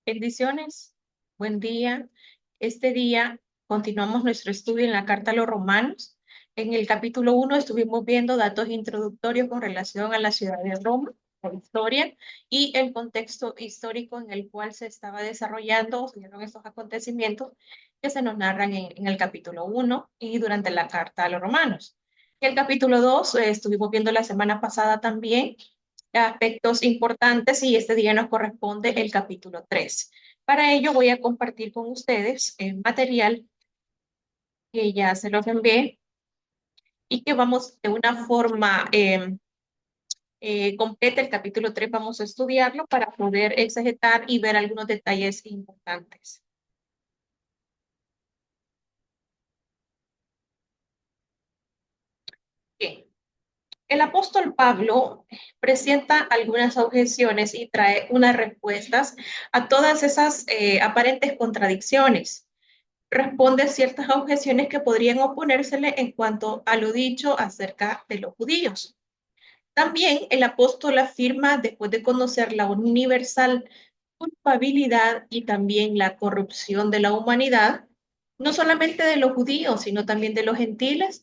Bendiciones, buen día. Este día continuamos nuestro estudio en la carta a los Romanos. En el capítulo 1 estuvimos viendo datos introductorios con relación a la ciudad de Roma, la historia y el contexto histórico en el cual se estaba desarrollando o se dieron estos acontecimientos que se nos narran en el capítulo 1 y durante la carta a los Romanos. En el capítulo 2 estuvimos viendo la semana pasada también aspectos importantes y este día nos corresponde el capítulo 3. Para ello voy a compartir con ustedes el material que ya se los envié y que vamos de una forma completa, el capítulo 3 vamos a estudiarlo para poder exegetar y ver algunos detalles importantes. Bien. El apóstol Pablo presenta algunas objeciones y trae unas respuestas a todas esas aparentes contradicciones. Responde ciertas objeciones que podrían oponérsele en cuanto a lo dicho acerca de los judíos. También el apóstol afirma, después de conocer la universal culpabilidad y también la corrupción de la humanidad, no solamente de los judíos, sino también de los gentiles,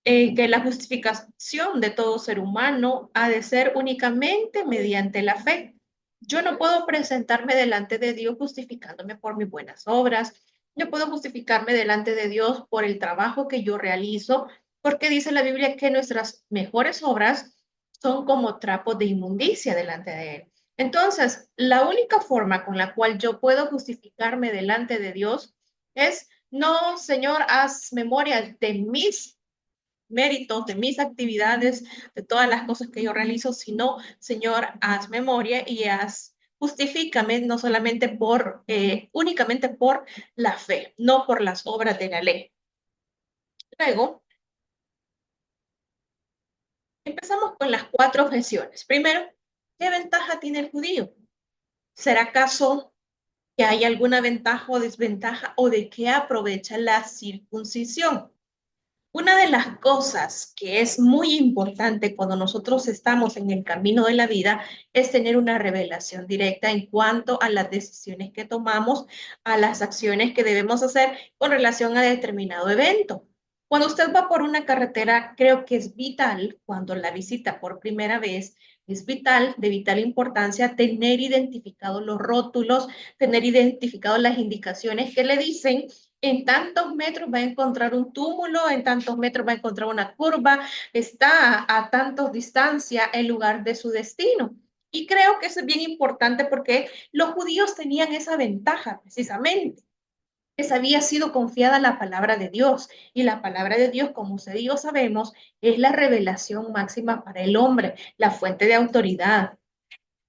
que la justificación de todo ser humano ha de ser únicamente mediante la fe. Yo no puedo presentarme delante de Dios justificándome por mis buenas obras. Yo puedo justificarme delante de Dios por el trabajo que yo realizo, porque dice la Biblia que nuestras mejores obras son como trapos de inmundicia delante de Él. Entonces, la única forma con la cual yo puedo justificarme delante de Dios es, no, Señor, haz memoria de mis méritos, de mis actividades, de todas las cosas que yo realizo, sino, Señor, haz memoria y justifícame no solamente únicamente por la fe, no por las obras de la ley. Luego, empezamos con las cuatro objeciones. Primero, ¿qué ventaja tiene el judío? ¿Será acaso que hay alguna ventaja o desventaja o de qué aprovecha la circuncisión? Una de las cosas que es muy importante cuando nosotros estamos en el camino de la vida es tener una revelación directa en cuanto a las decisiones que tomamos, a las acciones que debemos hacer con relación a determinado evento. Cuando usted va por una carretera, creo que es vital, cuando la visita por primera vez, es vital, de vital importancia, tener identificados los rótulos, tener identificados las indicaciones que le dicen en tantos metros va a encontrar un túmulo, en tantos metros va a encontrar una curva, está a tantos distancia el lugar de su destino. Y creo que eso es bien importante porque los judíos tenían esa ventaja precisamente. Les había sido confiada la palabra de Dios y la palabra de Dios, como usted y yo sabemos, es la revelación máxima para el hombre, la fuente de autoridad,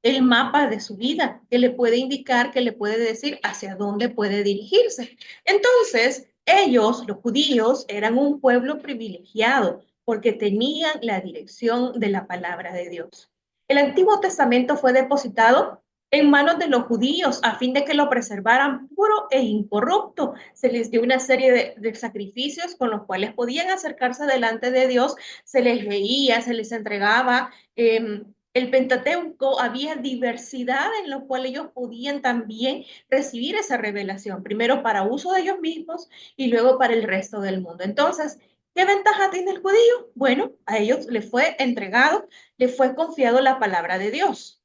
el mapa de su vida, que le puede indicar, que le puede decir hacia dónde puede dirigirse. Entonces, ellos, los judíos, eran un pueblo privilegiado porque tenían la dirección de la palabra de Dios. El Antiguo Testamento fue depositado en manos de los judíos a fin de que lo preservaran puro e incorrupto. Se les dio una serie de sacrificios con los cuales podían acercarse delante de Dios, se les veía, se les entregaba el Pentateuco, había diversidad en lo cual ellos podían también recibir esa revelación, primero para uso de ellos mismos y luego para el resto del mundo. Entonces, ¿qué ventaja tiene el judío? Bueno, a ellos les fue entregado, les fue confiado la palabra de Dios.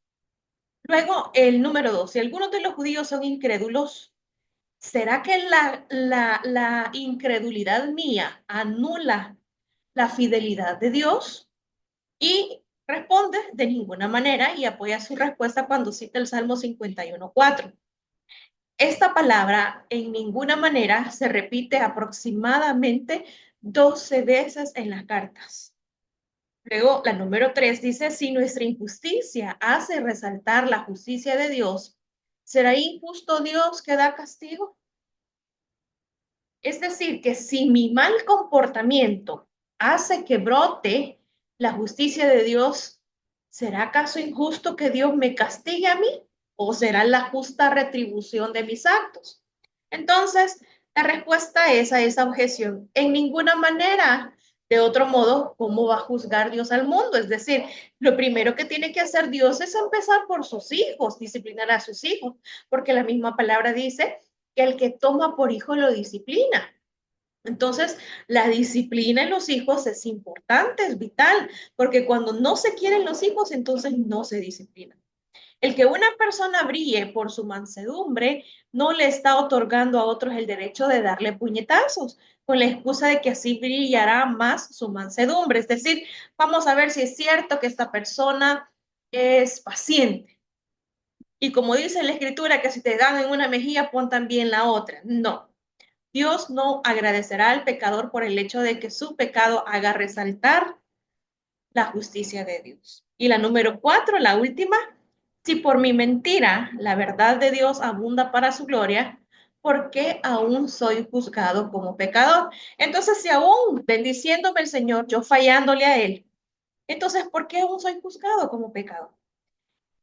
Luego, el número 2, si algunos de los judíos son incrédulos, ¿será que la incredulidad mía anula la fidelidad de Dios? Y responde de ninguna manera y apoya su respuesta cuando cita el Salmo 51:4. Esta palabra en ninguna manera se repite aproximadamente 12 veces en las cartas. Luego, la número 3 dice, si nuestra injusticia hace resaltar la justicia de Dios, ¿será injusto Dios que da castigo? Es decir, que si mi mal comportamiento hace que brote la justicia de Dios, ¿será acaso injusto que Dios me castigue a mí? ¿O será la justa retribución de mis actos? Entonces, la respuesta es a esa objeción. En ninguna manera De otro modo, ¿cómo va a juzgar Dios al mundo? Es decir, lo primero que tiene que hacer Dios es empezar por sus hijos, disciplinar a sus hijos, porque la misma palabra dice que el que toma por hijo lo disciplina. Entonces, la disciplina en los hijos es importante, es vital, porque cuando no se quieren los hijos, entonces no se disciplina. El que una persona brille por su mansedumbre no le está otorgando a otros el derecho de darle puñetazos, con la excusa de que así brillará más su mansedumbre. Es decir, vamos a ver si es cierto que esta persona es paciente. Y como dice la escritura, que si te dan en una mejilla, pon también la otra. No. Dios no agradecerá al pecador por el hecho de que su pecado haga resaltar la justicia de Dios. Y la número 4, la última, si por mi mentira la verdad de Dios abunda para su gloria, ¿por qué aún soy juzgado como pecador? Entonces, si aún bendiciéndome el Señor, yo fallándole a Él, entonces, ¿por qué aún soy juzgado como pecador?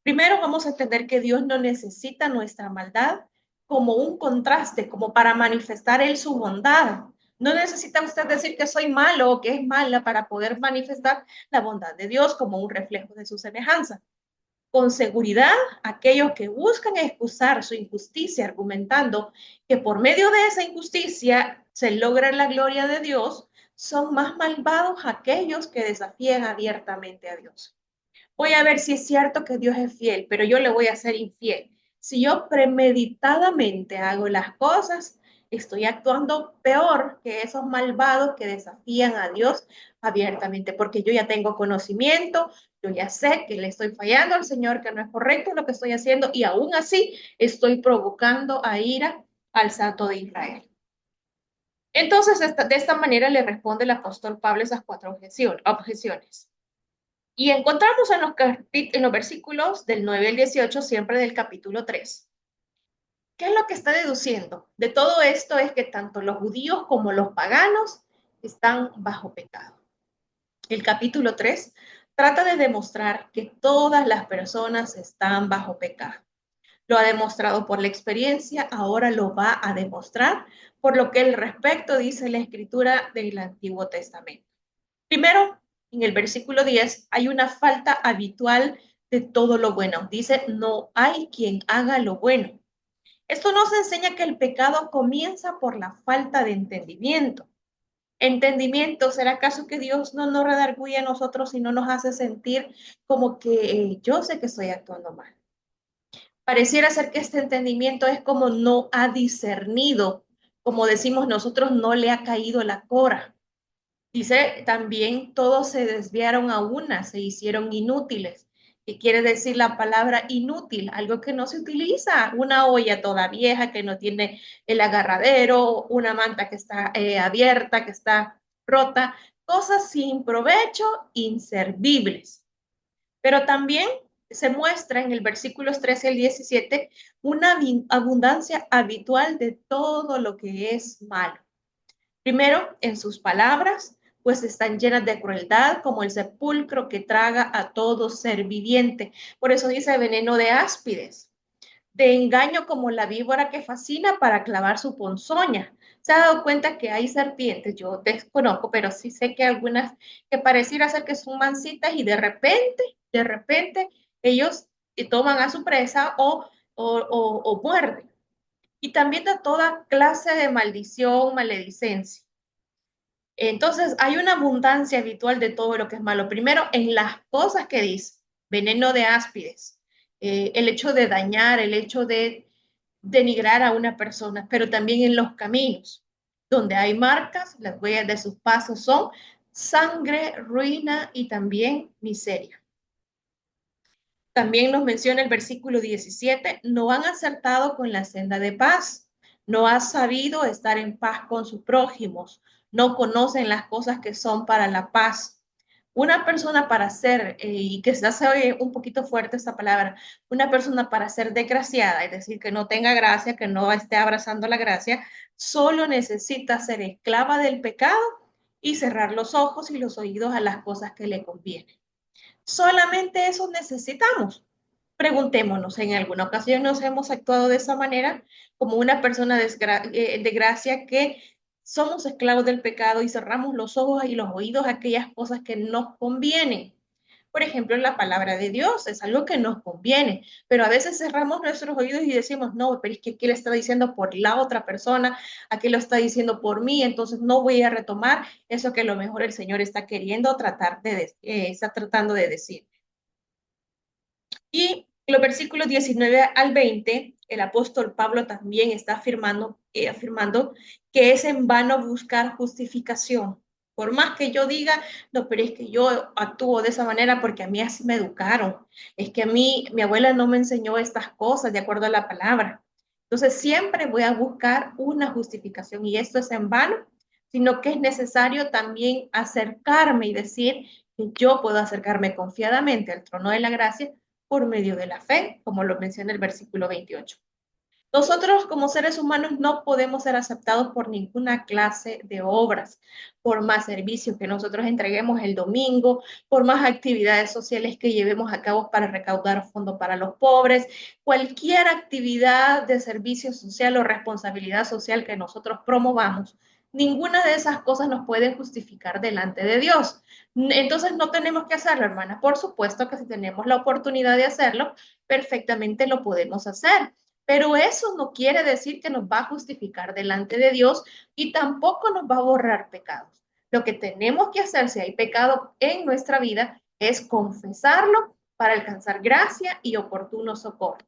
Primero vamos a entender que Dios no necesita nuestra maldad como un contraste, como para manifestar Él su bondad. No necesita usted decir que soy malo o que es mala para poder manifestar la bondad de Dios como un reflejo de su semejanza. Con seguridad, aquellos que buscan excusar su injusticia argumentando que por medio de esa injusticia se logra la gloria de Dios, son más malvados aquellos que desafían abiertamente a Dios. Voy a ver si es cierto que Dios es fiel, pero yo le voy a ser infiel. Si yo premeditadamente hago las cosas, estoy actuando peor que esos malvados que desafían a Dios abiertamente, porque yo ya tengo conocimiento, yo ya sé que le estoy fallando al Señor, que no es correcto lo que estoy haciendo, y aún así estoy provocando a ira al Santo de Israel. Entonces, de esta manera le responde el apóstol Pablo esas cuatro objeciones. Y encontramos en los versículos del 9 al 18, siempre del capítulo 3. ¿Qué es lo que está deduciendo? De todo esto es que tanto los judíos como los paganos están bajo pecado. El capítulo 3 trata de demostrar que todas las personas están bajo pecado. Lo ha demostrado por la experiencia, ahora lo va a demostrar por lo que al respecto dice la escritura del Antiguo Testamento. Primero, en el versículo 10 hay una falta habitual de todo lo bueno. Dice, no hay quien haga lo bueno. Esto nos enseña que el pecado comienza por la falta de entendimiento. Entendimiento, ¿será acaso que Dios no nos redarguye a nosotros y no nos hace sentir como que yo sé que estoy actuando mal? Pareciera ser que este entendimiento es como no ha discernido, como decimos nosotros, no le ha caído la cora. Dice también, todos se desviaron a una, se hicieron inútiles. ¿Qué quiere decir la palabra inútil? Algo que no se utiliza, una olla toda vieja que no tiene el agarradero, una manta que está abierta, que está rota, cosas sin provecho, inservibles. Pero también se muestra en el versículos 13 al 17 una abundancia habitual de todo lo que es malo. Primero, en sus palabras, pues están llenas de crueldad, como el sepulcro que traga a todo ser viviente. Por eso dice veneno de áspides, de engaño como la víbora que fascina para clavar su ponzoña. ¿Se ha dado cuenta que hay serpientes? Yo desconozco, pero sí sé que algunas que pareciera ser que son mansitas y de repente, ellos toman a su presa o muerden. Y también de toda clase de maldición, maledicencia. Entonces, hay una abundancia habitual de todo lo que es malo. Primero, en las cosas que dice, veneno de áspides, el hecho de dañar, el hecho de denigrar a una persona, pero también en los caminos, donde hay marcas, las huellas de sus pasos son sangre, ruina y también miseria. También nos menciona el versículo 17, no han acertado con la senda de paz, no ha sabido estar en paz con sus prójimos, no conocen las cosas que son para la paz. Una persona para ser, y que se oye un poquito fuerte esta palabra, una persona para ser desgraciada, es decir, que no tenga gracia, que no esté abrazando la gracia, solo necesita ser esclava del pecado y cerrar los ojos y los oídos a las cosas que le convienen. Solamente eso necesitamos. Preguntémonos, ¿en alguna ocasión nos hemos actuado de esa manera como una persona de gracia que somos esclavos del pecado y cerramos los ojos y los oídos a aquellas cosas que nos convienen. Por ejemplo, la palabra de Dios es algo que nos conviene, pero a veces cerramos nuestros oídos y decimos, no, pero es que aquí lo está diciendo por la otra persona, aquí lo está diciendo por mí, entonces no voy a retomar eso que a lo mejor el Señor está queriendo está tratando de decir. Y los versículos 19 al 20, el apóstol Pablo también está afirmando que es en vano buscar justificación. Por más que yo diga, no, pero es que yo actúo de esa manera porque a mí así me educaron. Es que a mí, mi abuela no me enseñó estas cosas de acuerdo a la palabra. Entonces siempre voy a buscar una justificación y esto es en vano, sino que es necesario también acercarme y decir que yo puedo acercarme confiadamente al trono de la gracia por medio de la fe, como lo menciona el versículo 28. Nosotros como seres humanos no podemos ser aceptados por ninguna clase de obras, por más servicios que nosotros entreguemos el domingo, por más actividades sociales que llevemos a cabo para recaudar fondos para los pobres, cualquier actividad de servicio social o responsabilidad social que nosotros promovamos. Ninguna de esas cosas nos puede justificar delante de Dios. Entonces no tenemos que hacerlo, hermana. Por supuesto que si tenemos la oportunidad de hacerlo, perfectamente lo podemos hacer. Pero eso no quiere decir que nos va a justificar delante de Dios y tampoco nos va a borrar pecados. Lo que tenemos que hacer si hay pecado en nuestra vida es confesarlo para alcanzar gracia y oportuno socorro.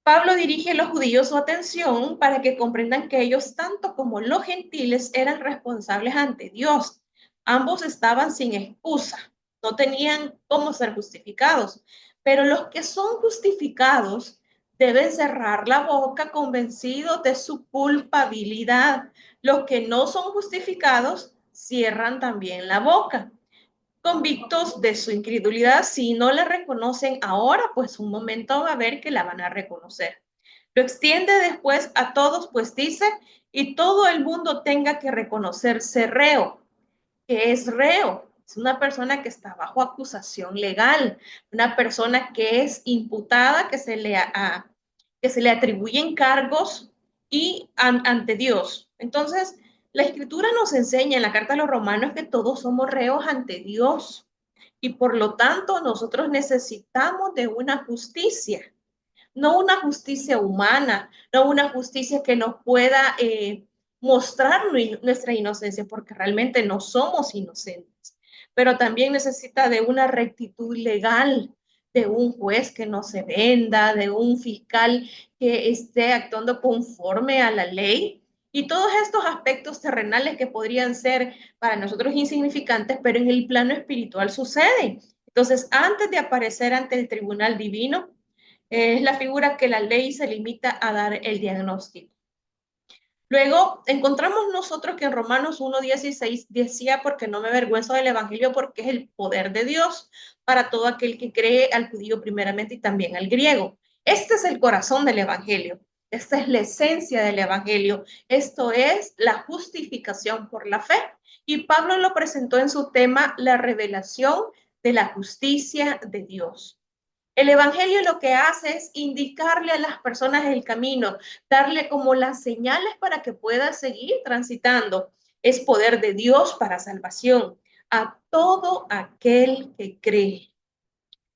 Pablo dirige a los judíos su atención para que comprendan que ellos, tanto como los gentiles, eran responsables ante Dios. Ambos estaban sin excusa, no tenían cómo ser justificados, pero los que son justificados deben cerrar la boca convencidos de su culpabilidad. Los que no son justificados cierran también la boca convictos de su incredulidad. Si no la reconocen ahora, pues un momento va a ver que la van a reconocer. Lo extiende después a todos, pues dice, y todo el mundo tenga que reconocerse reo, que es reo. Es una persona que está bajo acusación legal, una persona que es imputada, que se le atribuyen cargos y ante Dios. Entonces, la escritura nos enseña en la carta a los romanos que todos somos reos ante Dios y por lo tanto nosotros necesitamos de una justicia, no una justicia humana, no una justicia que nos pueda mostrar nuestra inocencia, porque realmente no somos inocentes, pero también necesita de una rectitud legal, de un juez que no se venda, de un fiscal que esté actuando conforme a la ley. Y todos estos aspectos terrenales que podrían ser para nosotros insignificantes, pero en el plano espiritual suceden. Entonces, antes de aparecer ante el tribunal divino, es la figura que la ley se limita a dar el diagnóstico. Luego encontramos nosotros que en Romanos 1:16 decía, porque no me avergüenzo del Evangelio, porque es el poder de Dios para todo aquel que cree, al judío primeramente y también al griego. Este es el corazón del Evangelio. Esta es la esencia del Evangelio. Esto es la justificación por la fe. Y Pablo lo presentó en su tema, la revelación de la justicia de Dios. El Evangelio lo que hace es indicarle a las personas el camino, darle como las señales para que pueda seguir transitando. Es poder de Dios para salvación a todo aquel que cree.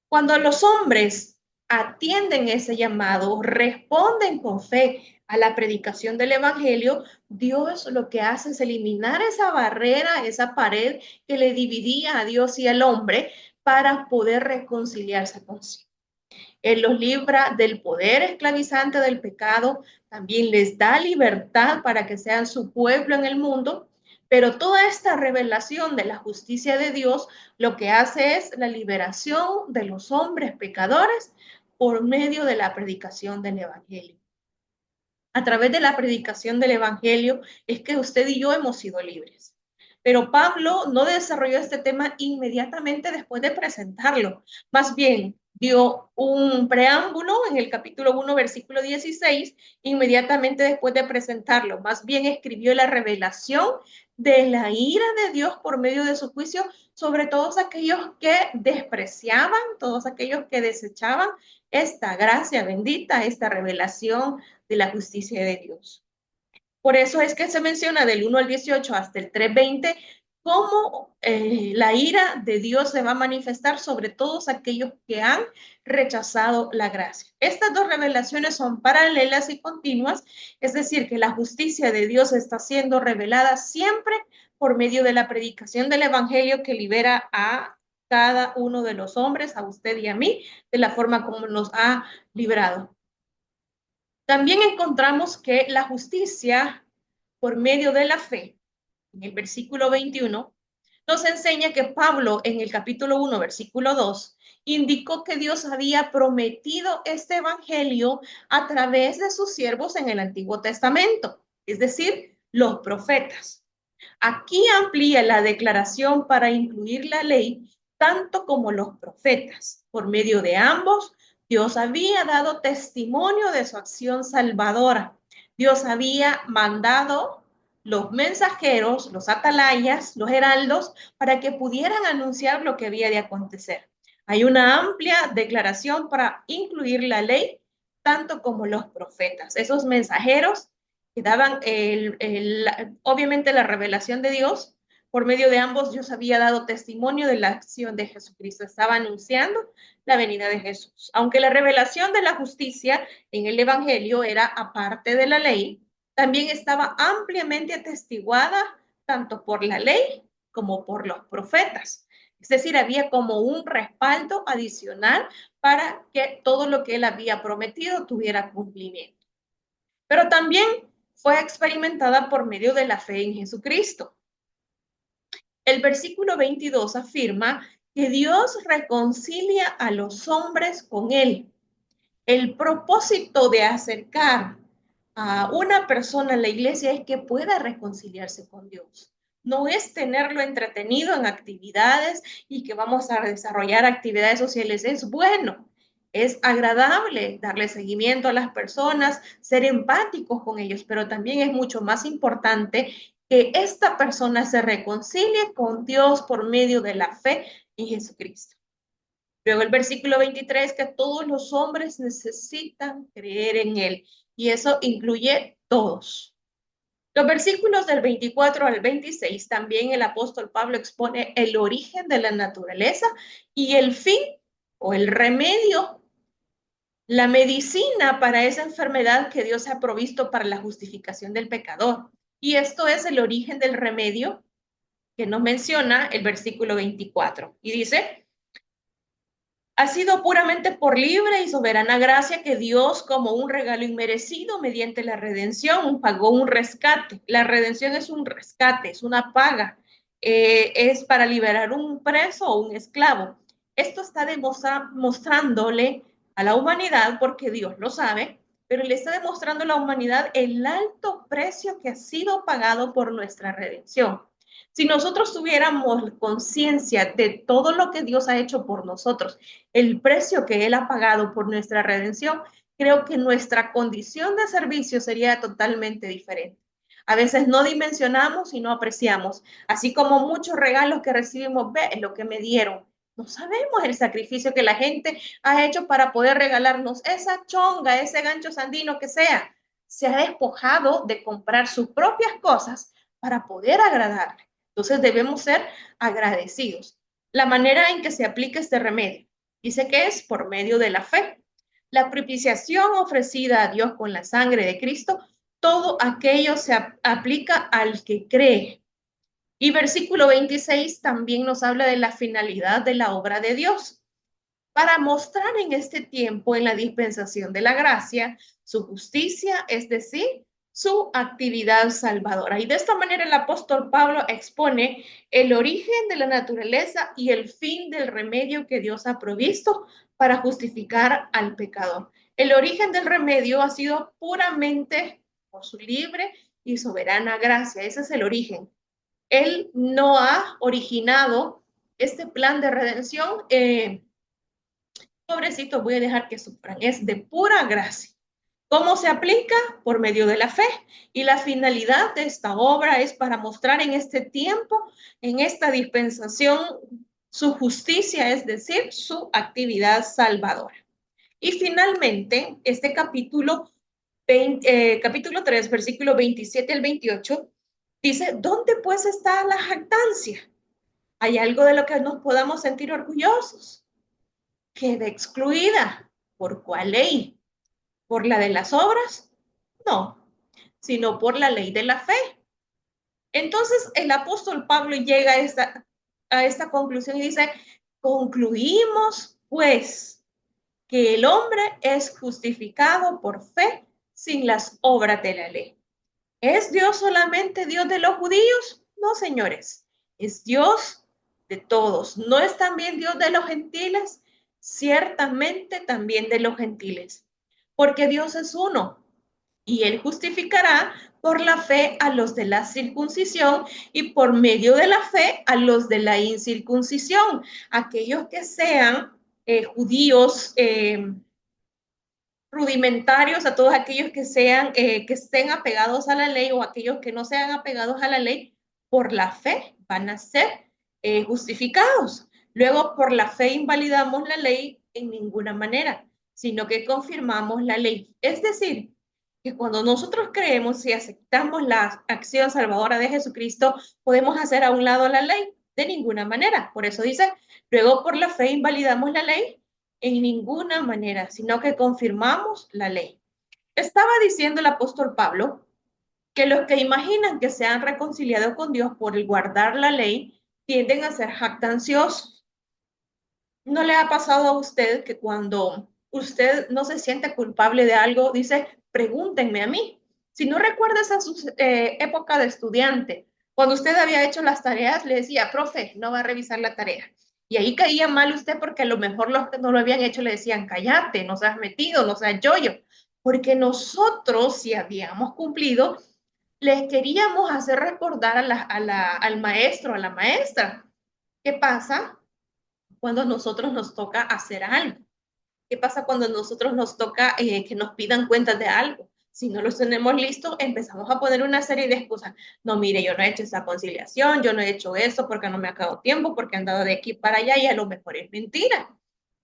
Cuando los hombres atienden ese llamado, responden con fe a la predicación del Evangelio, Dios lo que hace es eliminar esa barrera, esa pared que le dividía a Dios y al hombre para poder reconciliarse con sí. Él los libra del poder esclavizante del pecado, también les da libertad para que sean su pueblo en el mundo, pero toda esta revelación de la justicia de Dios lo que hace es la liberación de los hombres pecadores por medio de la predicación del Evangelio. A través de la predicación del Evangelio es que usted y yo hemos sido libres. Pero Pablo no desarrolló este tema inmediatamente después de presentarlo. Más bien, dio un preámbulo en el capítulo 1, versículo 16, inmediatamente después de presentarlo. Más bien escribió la revelación de la ira de Dios por medio de su juicio sobre todos aquellos que despreciaban, todos aquellos que desechaban esta gracia bendita, esta revelación de la justicia de Dios. Por eso es que se menciona del 1 al 18 hasta el 3:20 cómo la ira de Dios se va a manifestar sobre todos aquellos que han rechazado la gracia. Estas dos revelaciones son paralelas y continuas, es decir, que la justicia de Dios está siendo revelada siempre por medio de la predicación del Evangelio que libera a cada uno de los hombres, a usted y a mí, de la forma como nos ha librado. También encontramos que la justicia por medio de la fe, en el versículo 21, nos enseña que Pablo en el capítulo 1, versículo 2, indicó que Dios había prometido este evangelio a través de sus siervos en el Antiguo Testamento, es decir, los profetas. Aquí amplía la declaración para incluir la ley tanto como los profetas. Por medio de ambos, Dios había dado testimonio de su acción salvadora. Dios había mandado los mensajeros, los atalayas, los heraldos, para que pudieran anunciar lo que había de acontecer. Hay una amplia declaración para incluir la ley, tanto como los profetas. Esos mensajeros que daban obviamente la revelación de Dios. Por medio de ambos, Dios había dado testimonio de la acción de Jesucristo. Estaba anunciando la venida de Jesús. Aunque la revelación de la justicia en el Evangelio era aparte de la ley, también estaba ampliamente atestiguada tanto por la ley como por los profetas. Es decir, había como un respaldo adicional para que todo lo que él había prometido tuviera cumplimiento. Pero también fue experimentada por medio de la fe en Jesucristo. El versículo 22 afirma que Dios reconcilia a los hombres con Él. El propósito de acercar a una persona a la iglesia es que pueda reconciliarse con Dios. No es tenerlo entretenido en actividades y que vamos a desarrollar actividades sociales. Es bueno, es agradable darle seguimiento a las personas, ser empáticos con ellos, pero también es mucho más importante que esta persona se reconcilie con Dios por medio de la fe en Jesucristo. Luego el versículo 23, que todos los hombres necesitan creer en Él, y eso incluye todos. Los versículos del 24 al 26, también el apóstol Pablo expone el origen de la naturaleza y el fin o el remedio, la medicina para esa enfermedad que Dios ha provisto para la justificación del pecador. Y esto es el origen del remedio que nos menciona el versículo 24. Y dice, ha sido puramente por libre y soberana gracia que Dios, como un regalo inmerecido mediante la redención, pagó un rescate. La redención es un rescate, es una paga, es para liberar un preso o un esclavo. Esto está mostrándole a la humanidad, porque Dios lo sabe, pero le está demostrando a la humanidad el alto precio que ha sido pagado por nuestra redención. Si nosotros tuviéramos conciencia de todo lo que Dios ha hecho por nosotros, el precio que Él ha pagado por nuestra redención, creo que nuestra condición de servicio sería totalmente diferente. A veces no dimensionamos y no apreciamos, así como muchos regalos que recibimos, ve lo que me dieron. No sabemos el sacrificio que la gente ha hecho para poder regalarnos esa chonga, ese gancho sandino que sea. Se ha despojado de comprar sus propias cosas para poder agradarle. Entonces debemos ser agradecidos. La manera en que se aplica este remedio dice que es por medio de la fe. La propiciación ofrecida a Dios con la sangre de Cristo, todo aquello se aplica al que cree. Y versículo 26 también nos habla de la finalidad de la obra de Dios, para mostrar en este tiempo, en la dispensación de la gracia, su justicia, es decir, su actividad salvadora. Y de esta manera el apóstol Pablo expone el origen de la naturaleza y el fin del remedio que Dios ha provisto para justificar al pecador. El origen del remedio ha sido puramente por su libre y soberana gracia. Ese es el origen. Él no ha originado este plan de redención. Pobrecitos, voy a dejar que sufran. Es de pura gracia. ¿Cómo se aplica? Por medio de la fe. Y la finalidad de esta obra es para mostrar en este tiempo, en esta dispensación, su justicia, es decir, su actividad salvadora. Y finalmente, este capítulo capítulo 3, versículo 27 al 28, dice, ¿dónde pues está la jactancia? ¿Hay algo de lo que nos podamos sentir orgullosos? Queda excluida. ¿Por cuál ley? ¿Por la de las obras? No, sino por la ley de la fe. Entonces el apóstol Pablo llega a esta conclusión y dice, concluimos pues que el hombre es justificado por fe sin las obras de la ley. ¿Es Dios solamente Dios de los judíos? No, señores, es Dios de todos. ¿No es también Dios de los gentiles? Ciertamente también de los gentiles, porque Dios es uno y él justificará por la fe a los de la circuncisión y por medio de la fe a los de la incircuncisión, aquellos que sean judíos rudimentarios, a todos aquellos que sean que estén apegados a la ley o aquellos que no sean apegados a la ley, por la fe van a ser justificados. Luego, por la fe invalidamos la ley en ninguna manera, sino que confirmamos la ley. Es decir, que cuando nosotros creemos y aceptamos la acción salvadora de Jesucristo, podemos hacer a un lado la ley de ninguna manera. Por eso dice, luego por la fe invalidamos la ley en ninguna manera, sino que confirmamos la ley. Estaba diciendo el apóstol Pablo que los que imaginan que se han reconciliado con Dios por el guardar la ley tienden a ser jactanciosos. ¿No le ha pasado a usted que cuando usted no se siente culpable de algo, dice, pregúntenme a mí? Si no recuerdas a su época de estudiante, cuando usted había hecho las tareas, le decía, profe, no va a revisar la tarea. Y ahí caía mal usted porque a lo mejor los que no lo habían hecho le decían, cállate, no seas metido, no seas yoyo. Porque nosotros, si habíamos cumplido, les queríamos hacer recordar al maestro, a la maestra. ¿Qué pasa cuando a nosotros nos toca hacer algo? ¿Qué pasa cuando a nosotros nos toca que nos pidan cuentas de algo? Si no los tenemos listos, empezamos a poner una serie de excusas. No, mire, yo no he hecho esa conciliación, yo no he hecho eso porque no me ha quedado tiempo, porque he andado de aquí para allá y a lo mejor es mentira.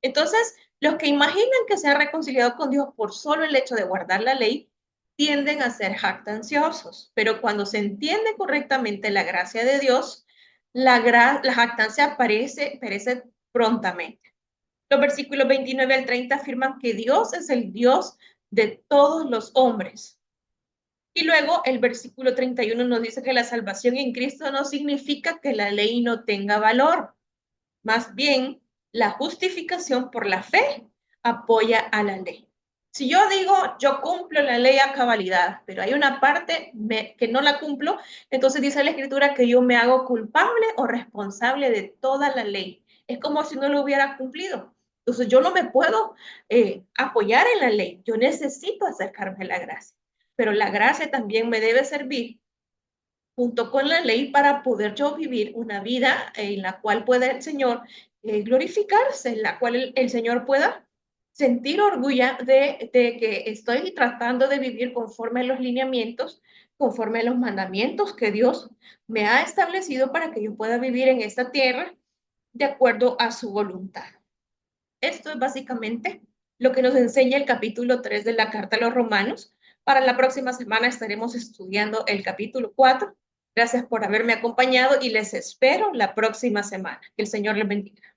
Entonces, los que imaginan que se han reconciliado con Dios por solo el hecho de guardar la ley, tienden a ser jactanciosos. Pero cuando se entiende correctamente la gracia de Dios, la jactancia perece prontamente. Los versículos 29 al 30 afirman que Dios es el Dios de todos los hombres. Y luego el versículo 31 nos dice que la salvación en Cristo no significa que la ley no tenga valor. Más bien, la justificación por la fe apoya a la ley. Si yo digo, yo cumplo la ley a cabalidad, pero hay una parte que no la cumplo, entonces dice la Escritura que yo me hago culpable o responsable de toda la ley. Es como si no lo hubiera cumplido. Entonces yo no me puedo apoyar en la ley. Yo necesito acercarme a la gracia. Pero la gracia también me debe servir junto con la ley para poder yo vivir una vida en la cual pueda el Señor glorificarse, en la cual el Señor pueda sentir orgullo de que estoy tratando de vivir conforme a los lineamientos, conforme a los mandamientos que Dios me ha establecido para que yo pueda vivir en esta tierra de acuerdo a su voluntad. Esto es básicamente lo que nos enseña el capítulo 3 de la carta a los romanos. Para la próxima semana estaremos estudiando el capítulo 4. Gracias por haberme acompañado y les espero la próxima semana. Que el Señor les bendiga.